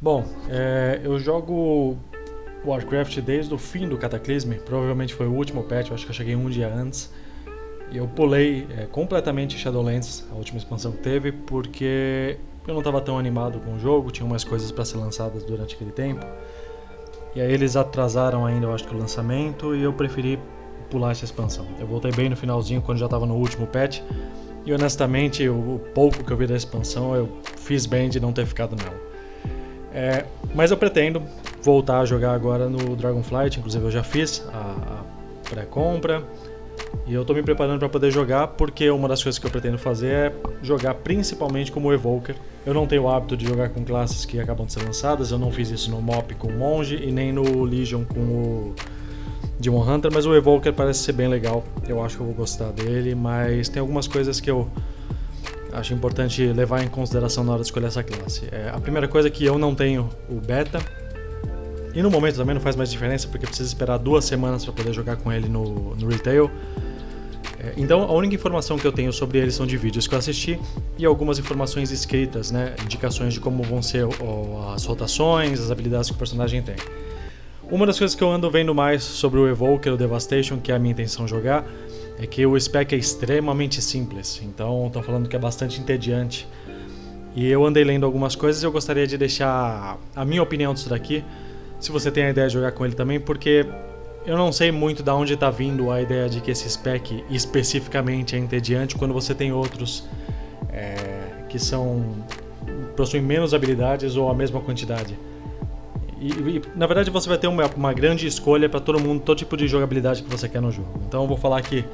Bom, eu jogo Warcraft desde o fim do Cataclysm, provavelmente foi o último patch, eu acho que eu cheguei um dia antes. E eu pulei completamente Shadowlands, a última expansão que teve, porque eu não estava tão animado com o jogo, tinha umas coisas para ser lançadas durante aquele tempo. E aí eles atrasaram ainda, eu acho que o lançamento, e eu preferi pular essa expansão. Eu voltei bem no finalzinho, quando já estava no último patch, e honestamente, o pouco que eu vi da expansão, eu fiz bem de não ter ficado nela. Mas eu pretendo voltar a jogar agora no Dragonflight, inclusive eu já fiz a pré-compra e eu estou me preparando para poder jogar, porque uma das coisas que eu pretendo fazer é jogar principalmente como Evoker. Eu não tenho o hábito de jogar com classes que acabam de ser lançadas, eu não fiz isso no MoP com o Monge e nem no Legion com o Demon Hunter, mas o Evoker parece ser bem legal, eu acho que eu vou gostar dele, mas tem algumas coisas que eu acho importante levar em consideração na hora de escolher essa classe. A primeira coisa é que eu não tenho o beta, e no momento também não faz mais diferença, porque precisa esperar 2 semanas para poder jogar com ele no retail. Então a única informação que eu tenho sobre ele são de vídeos que eu assisti e algumas informações escritas, né, indicações de como vão ser as rotações, as habilidades que o personagem tem. Uma das coisas que eu ando vendo mais sobre o Evoker, o Devastation, que é a minha intenção jogar, é que o spec é extremamente simples, então estão falando que é bastante entediante. E eu andei lendo algumas coisas e eu gostaria de deixar a minha opinião disso daqui, se você tem a ideia de jogar com ele também, porque eu não sei muito de onde está vindo a ideia de que esse spec especificamente é entediante, quando você tem outros que possuem menos habilidades ou a mesma quantidade. E na verdade você vai ter uma grande escolha para todo mundo, todo tipo de jogabilidade que você quer no jogo. Então eu vou falar aqui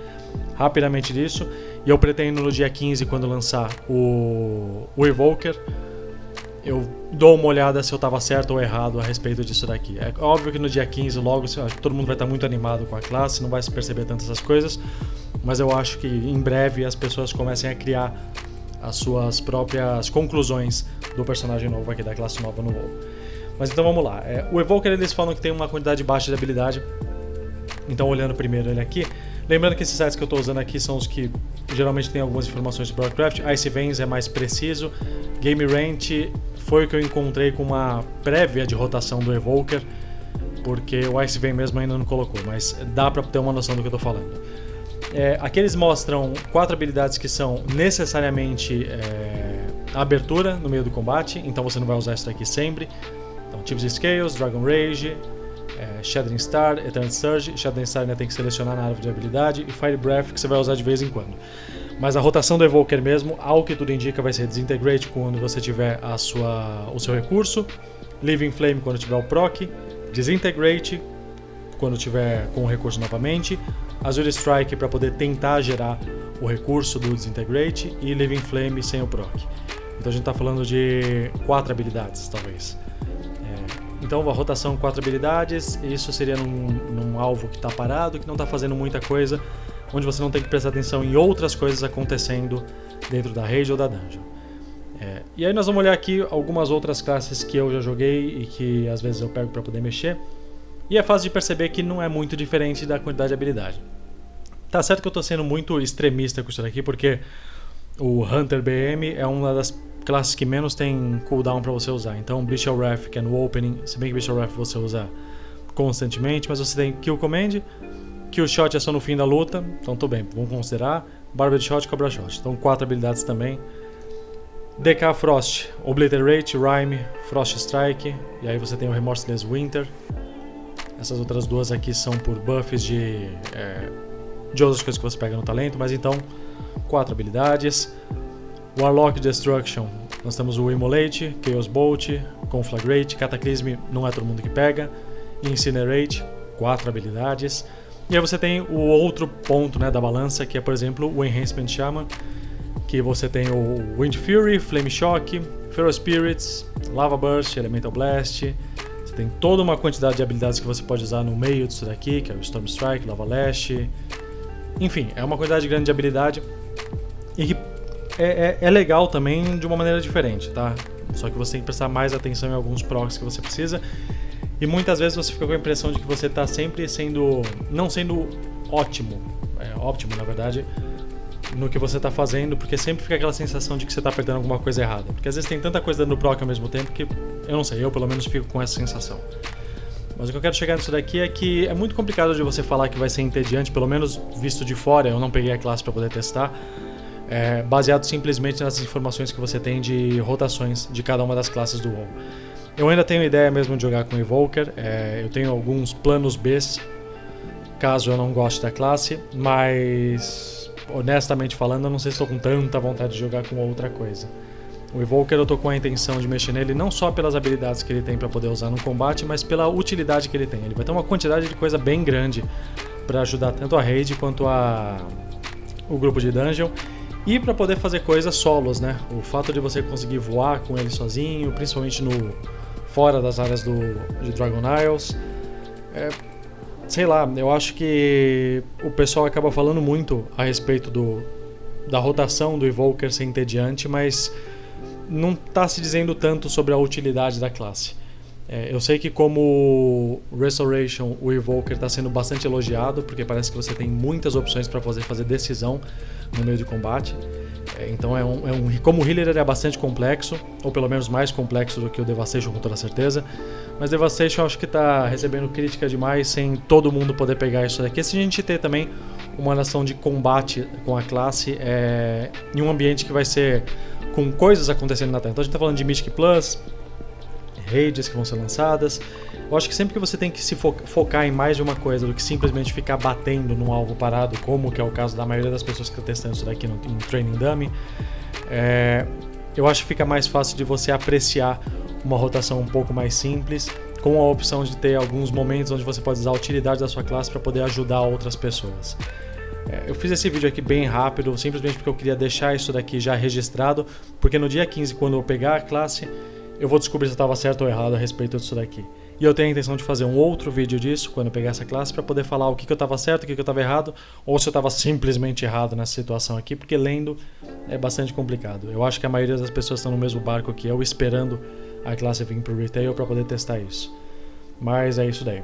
rapidamente disso. E eu pretendo no dia 15, quando lançar o Evoker, eu dou uma olhada se eu estava certo ou errado a respeito disso daqui. É óbvio que no dia 15 logo todo mundo vai estar muito animado com a classe, não vai se perceber tanto essas coisas, mas eu acho que em breve as pessoas comecem a criar as suas próprias conclusões do personagem novo aqui, da classe nova no WoW. Mas então vamos lá. O Evoker eles falam que tem uma quantidade baixa de habilidade. Então olhando primeiro ele aqui. Lembrando que esses sites que eu estou usando aqui são os que geralmente tem algumas informações de Warcraft. Ice Veins é mais preciso. Game Rant foi o que eu encontrei com uma prévia de rotação do Evoker, porque o Ice Vein mesmo ainda não colocou, mas dá para ter uma noção do que eu estou falando. Aqui eles mostram 4 habilidades que são necessariamente abertura no meio do combate, então você não vai usar isso daqui sempre. Então, Thieves' Scales, Dragon Rage, Shattering Star, Eternal Surge. Shattering Star ainda tem que selecionar na árvore de habilidade, e Fire Breath, que você vai usar de vez em quando. Mas a rotação do Evoker mesmo, ao que tudo indica, vai ser Disintegrate quando você tiver o seu recurso, Living Flame quando tiver o proc, Disintegrate quando tiver com o recurso novamente, Azure Strike para poder tentar gerar o recurso do Disintegrate, e Living Flame sem o proc. Então a gente está falando de 4 habilidades, talvez. Então a rotação 4 habilidades, isso seria num alvo que está parado, que não está fazendo muita coisa, onde você não tem que prestar atenção em outras coisas acontecendo dentro da raid ou da dungeon. E aí nós vamos olhar aqui algumas outras classes que eu já joguei e que às vezes eu pego para poder mexer, e é fácil de perceber que não é muito diferente da quantidade de habilidade. Tá certo que eu estou sendo muito extremista com isso daqui, porque o Hunter BM é uma das classes que menos tem cooldown para você usar. Então Bestial Wrath, que é no opening, se bem que Bestial Wrath você usa constantemente, mas você tem Kill Command, Kill Shot é só no fim da luta, então tô bem, vamos considerar, Barbed Shot e Cobra Shot, então 4 habilidades também. DK Frost, Obliterate, Rhyme, Frost Strike, e aí você tem o Remorseless Winter. Essas outras duas aqui são por buffs de outras coisas que você pega no talento, mas então 4 habilidades. Warlock Destruction, nós temos o Immolate, Chaos Bolt, Conflagrate, Cataclysm não é todo mundo que pega, e Incinerate, 4 habilidades. E aí você tem o outro ponto, né, da balança, que é, por exemplo, o Enhancement Shaman, que você tem o Wind Fury, Flame Shock, Feral Spirits, Lava Burst, Elemental Blast. Você tem toda uma quantidade de habilidades que você pode usar no meio disso daqui, que é o Storm Strike, Lava Lash. Enfim, é uma quantidade grande de habilidade e que é legal também de uma maneira diferente, tá? Só que você tem que prestar mais atenção em alguns procs que você precisa. E muitas vezes você fica com a impressão de que você está sempre não sendo ótimo, na verdade, no que você está fazendo, porque sempre fica aquela sensação de que você está apertando alguma coisa errada. Porque às vezes tem tanta coisa dando proc ao mesmo tempo que, eu não sei, eu pelo menos fico com essa sensação. Mas o que eu quero chegar nisso daqui é que é muito complicado de você falar que vai ser entediante, pelo menos visto de fora, eu não peguei a classe para poder testar, baseado simplesmente nas informações que você tem de rotações de cada uma das classes do WoW. Eu ainda tenho ideia mesmo de jogar com Evoker, eu tenho alguns planos B, caso eu não goste da classe, mas honestamente falando eu não sei se estou com tanta vontade de jogar com outra coisa. O Evoker eu tô com a intenção de mexer nele não só pelas habilidades que ele tem para poder usar no combate, mas pela utilidade que ele tem. Ele vai ter uma quantidade de coisa bem grande para ajudar tanto a raid quanto o grupo de dungeon e para poder fazer coisas solos, né? O fato de você conseguir voar com ele sozinho, principalmente fora das áreas de Dragon Isles, sei lá, eu acho que o pessoal acaba falando muito a respeito da rotação do Evoker ser entediante, mas não está se dizendo tanto sobre a utilidade da classe. Eu sei que como Restoration, o Evoker está sendo bastante elogiado, porque parece que você tem muitas opções para fazer decisão no meio de combate. Então como o healer ele é bastante complexo, ou pelo menos mais complexo do que o Devastation com toda certeza. Mas Devastation eu acho que está recebendo crítica demais sem todo mundo poder pegar isso daqui. Se a gente ter também uma nação de combate com a classe em um ambiente que vai ser com coisas acontecendo na tela. Então a gente está falando de Mythic Plus, raids que vão ser lançadas. Eu acho que sempre que você tem que se focar em mais de uma coisa do que simplesmente ficar batendo num alvo parado, como que é o caso da maioria das pessoas que estão testando isso daqui em Training Dummy, eu acho que fica mais fácil de você apreciar uma rotação um pouco mais simples, com a opção de ter alguns momentos onde você pode usar a utilidade da sua classe para poder ajudar outras pessoas. Eu fiz esse vídeo aqui bem rápido, simplesmente porque eu queria deixar isso daqui já registrado, porque no dia 15, quando eu pegar a classe, eu vou descobrir se eu estava certo ou errado a respeito disso daqui. E eu tenho a intenção de fazer um outro vídeo disso, quando eu pegar essa classe, para poder falar o que eu estava certo, o que eu estava errado, ou se eu estava simplesmente errado nessa situação aqui, porque lendo é bastante complicado. Eu acho que a maioria das pessoas estão no mesmo barco que eu, esperando a classe vir para o retail para poder testar isso. Mas é isso daí.